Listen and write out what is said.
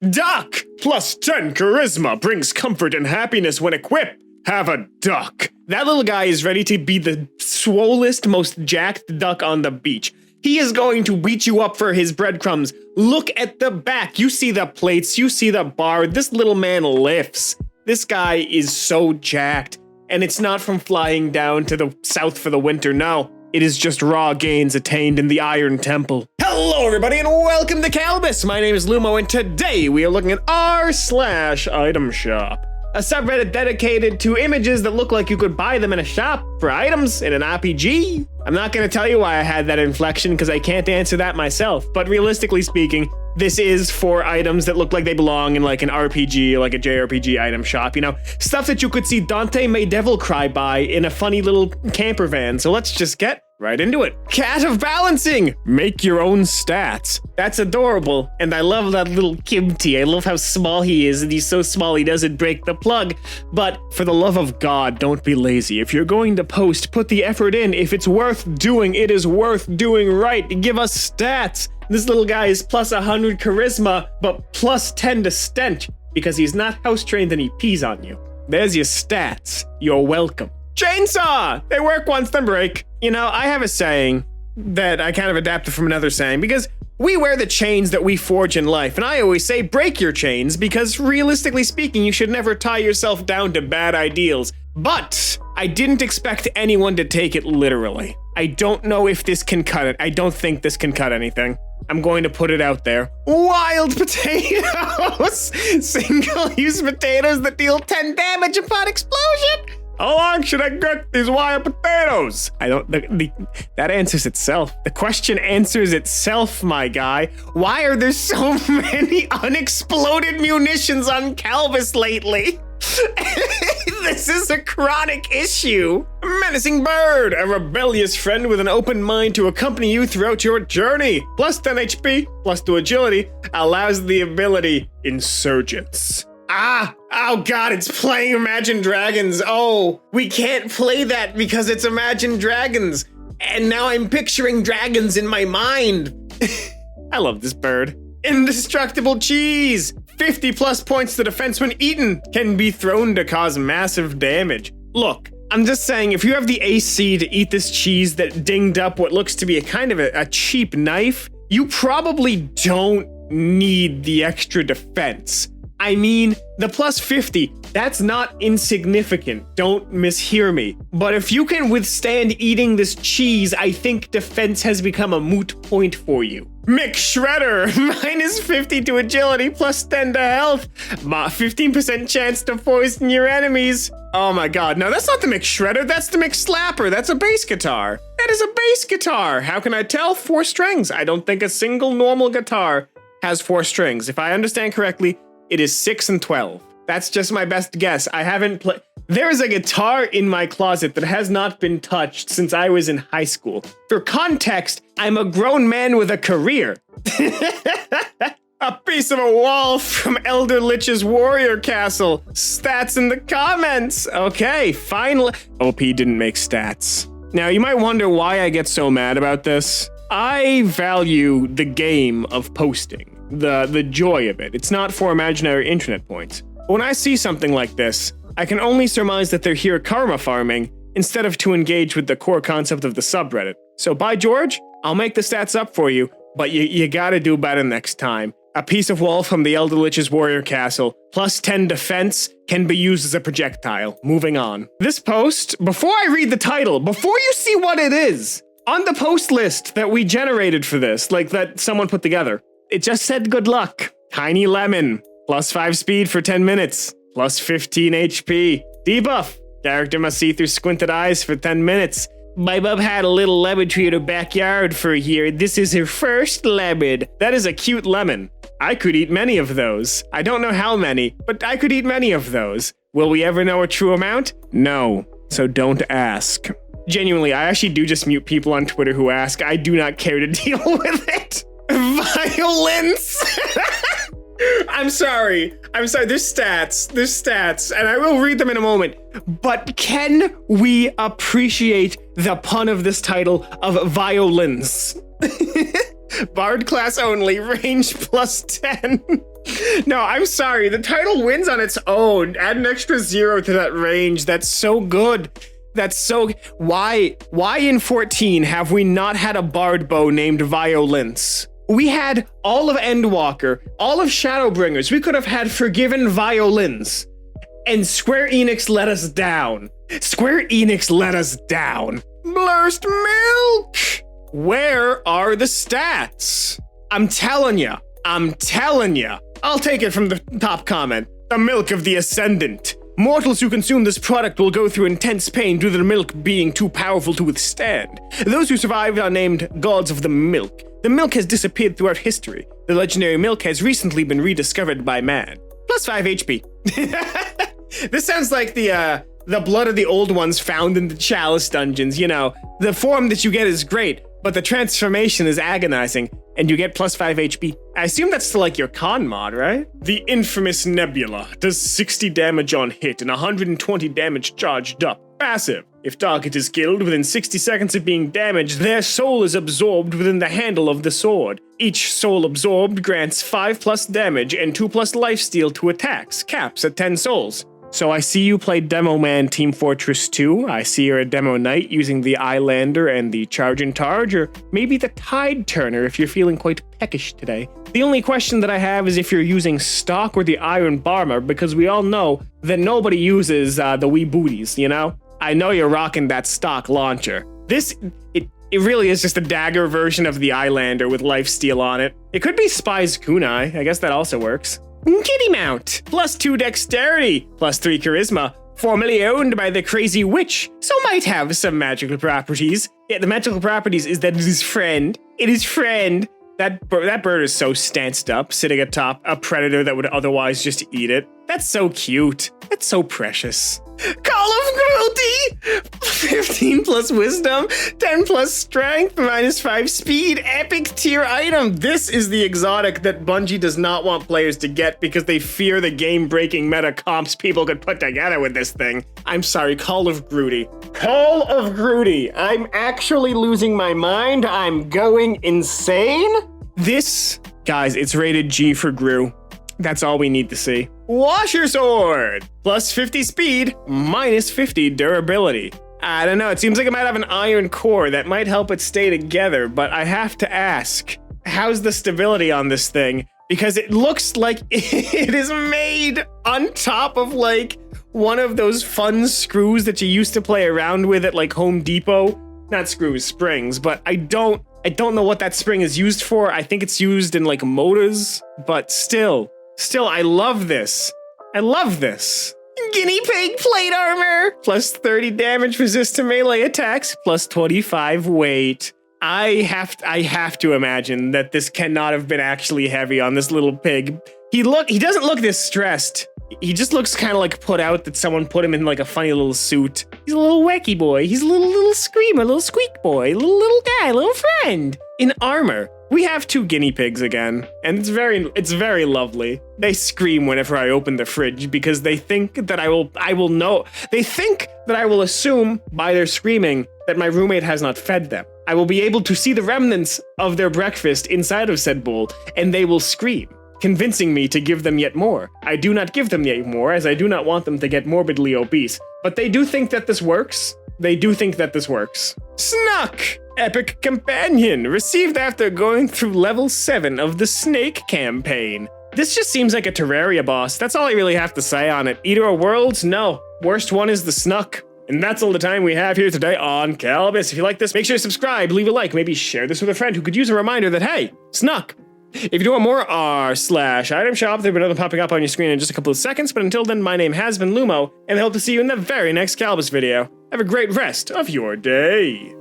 Duck! Plus 10 charisma brings comfort and happiness when equipped. Have a duck. That little guy is ready to be the swollest, most jacked duck on the beach. He is going to beat you up for his breadcrumbs. Look at the back. You see the plates. You see the bar. This little man lifts. This guy is so jacked. And it's not from flying down to the south for the winter. No, it is just raw gains attained in the Iron Temple. Hello, everybody, and welcome to Kalbus. My name is Lumo, and today we are looking at r/ItemShop. A subreddit dedicated to images that look like you could buy them in a shop for items in an RPG. I'm not going to tell you why I had that inflection because I can't answer that myself, but realistically speaking, this is for items that look like they belong in like an RPG, like a JRPG item shop, you know? Stuff that you could see Dante May Devil Cry buy in a funny little camper van, so let's just get right into it. Cat of Balancing! Make your own stats. That's adorable, and I love that little Kimty. I love how small he is, and he's so small he doesn't break the plug. But for the love of God, don't be lazy. If you're going to post, put the effort in. If it's worth doing, it is worth doing right. Give us stats. This little guy is plus 100 charisma, but plus 10 to stench, because he's not house trained and he pees on you. There's your stats. You're welcome. Chainsaw! They work once, then break. You know, I have a saying that I kind of adapted from another saying, because we wear the chains that we forge in life, and I always say break your chains, because realistically speaking, you should never tie yourself down to bad ideals. But I didn't expect anyone to take it literally. I don't know if this can cut it. I don't think this can cut anything. I'm going to put it out there. Wild potatoes! Single-use potatoes that deal 10 damage upon explosion! How long should I cook these wild potatoes? That answers itself. The question answers itself, my guy. Why are there so many unexploded munitions on Kalbus lately? This is a chronic issue. Menacing bird, a rebellious friend with an open mind to accompany you throughout your journey. Plus 10 HP, plus 2 agility, allows the ability Insurgents. Oh god, it's playing Imagine Dragons. Oh, we can't play that because it's Imagine Dragons. And now I'm picturing dragons in my mind. I love this bird. Indestructible cheese. 50 plus points to defense when eaten. Can be thrown to cause massive damage. Look, I'm just saying, if you have the AC to eat this cheese that dinged up what looks to be a kind of a cheap knife, you probably don't need the extra defense. I mean, the plus 50, that's not insignificant, don't mishear me. But if you can withstand eating this cheese, I think defense has become a moot point for you. McShredder, minus 50 to agility, plus 10 to health, 15% chance to poison your enemies. Oh my god, no, that's not the McShredder, that's the mcslapper, that's a bass guitar. That is a bass guitar. How can I tell? 4 strings. I don't think a single normal guitar has 4 strings. If I understand correctly, it is 6 and 12. That's just my best guess. I haven't played. There is a guitar in my closet that has not been touched since I was in high school. For context, I'm a grown man with a career. A piece of a wall from Elder Lich's warrior castle. Stats in the comments. Okay, finally. OP didn't make stats. Now, you might wonder why I get so mad about this. I value the game of posting. The joy of it. It's not for imaginary internet points. When I see something like this, I can only surmise that they're here karma farming instead of to engage with the core concept of the subreddit. So by George, I'll make the stats up for you, but you gotta do better next time. A piece of wall from the Elder Lich's warrior castle, plus 10 defense, can be used as a projectile. Moving on. This post, before I read the title, before you see what it is, on the post list that we generated for this, like that someone put together, it just said good luck. Tiny lemon. Plus 5 speed for 10 minutes. Plus 15 HP. Debuff. Character must see through squinted eyes for 10 minutes. My bub had a little lemon tree in her backyard for a year. This is her first lemon. That is a cute lemon. I could eat many of those. I don't know how many, but I could eat many of those. Will we ever know a true amount? No. So don't ask. Genuinely, I actually do just mute people on Twitter who ask. I do not care to deal with it. Violence! I'm sorry, there's stats, and I will read them in a moment, but can we appreciate the pun of this title of violence? Bard class only, range +10. No, I'm sorry, the title wins on its own. Add an extra 0 to that range. That's so good. That's so... Why in 14 have we not had a bard bow named Violence? We had all of Endwalker, all of Shadowbringers. We could have had Forgiven Violins. And Square Enix let us down. Square Enix let us down. Blurst Milk! Where are the stats? I'm telling ya. I'll take it from the top comment. The milk of the Ascendant. Mortals who consume this product will go through intense pain due to the milk being too powerful to withstand. Those who survived are named Gods of the Milk. The milk has disappeared throughout history. The legendary milk has recently been rediscovered by man. +5 HP. This sounds like the blood of the old ones found in the Chalice dungeons, you know. The form that you get is great, but the transformation is agonizing, and you get +5 HP. I assume that's like your con mod, right? The infamous Nebula does 60 damage on hit and 120 damage charged up. Passive. If target is killed within 60 seconds of being damaged, their soul is absorbed within the handle of the sword. Each soul absorbed grants 5+ damage and 2+ lifesteal to attacks, caps at 10 souls. So I see you play Demo Man Team Fortress 2, I see you're a Demo Knight using the Eyelander and the Charge and Targe, or maybe the Tide Turner if you're feeling quite peckish today. The only question that I have is if you're using Stock or the Iron Barmer, because we all know that nobody uses the wee booties, you know? I know you're rocking that Stock launcher. It really is just a dagger version of the Eyelander with lifesteal on it. It could be Spy's Kunai, I guess that also works. Kitty Mount, +2 dexterity, +3 charisma, formerly owned by the Crazy Witch, so might have some magical properties. Yeah, the magical properties is that it is friend. It is friend. That bird is so stanced up, sitting atop a predator that would otherwise just eat it. That's so cute. That's so precious. Call of Cruelty! 15+ wisdom, 10+ strength, -5 speed, epic tier item. This is the exotic that Bungie does not want players to get because they fear the game-breaking meta comps people could put together with this thing. I'm sorry, Call of Groody. Call of Groody. I'm actually losing my mind. I'm going insane. This, guys, it's rated G for Gru. That's all we need to see. Washer Sword! +50 speed, -50 durability. I don't know, it seems like it might have an iron core that might help it stay together, but I have to ask, how's the stability on this thing? Because it looks like it is made on top of like one of those fun screws that you used to play around with at like Home Depot. Not screws, springs, but I don't know what that spring is used for. I think it's used in like motors, but still, I love this. I love this. Guinea pig plate armor, +30 damage, resist to melee attacks, +25 weight. I have to imagine that this cannot have been actually heavy on this little pig. He doesn't look this stressed. He just looks kind of like put out that someone put him in like a funny little suit. He's a little wacky boy. He's a little screamer, little squeak boy, little guy, little friend. In armor, we have 2 guinea pigs again, and it's very lovely. They scream whenever I open the fridge because they think that I will know. They think that I will assume by their screaming that my roommate has not fed them. I will be able to see the remnants of their breakfast inside of said bowl, and they will scream, convincing me to give them yet more. I do not give them yet more, as I do not want them to get morbidly obese, but they do think that this works. SNUCK! Epic Companion, received after going through level 7 of the Snake campaign. This just seems like a Terraria boss. That's all I really have to say on it. Eater of Worlds? No. Worst one is the SNUCK. And that's all the time we have here today on Kalbus. If you like this, make sure to subscribe, leave a like, maybe share this with a friend who could use a reminder that, hey, SNUCK. If you do want more, r/ItemShop, there'll be another popping up on your screen in just a couple of seconds, but until then, my name has been Lumo, and I hope to see you in the very next Kalbus video. Have a great rest of your day.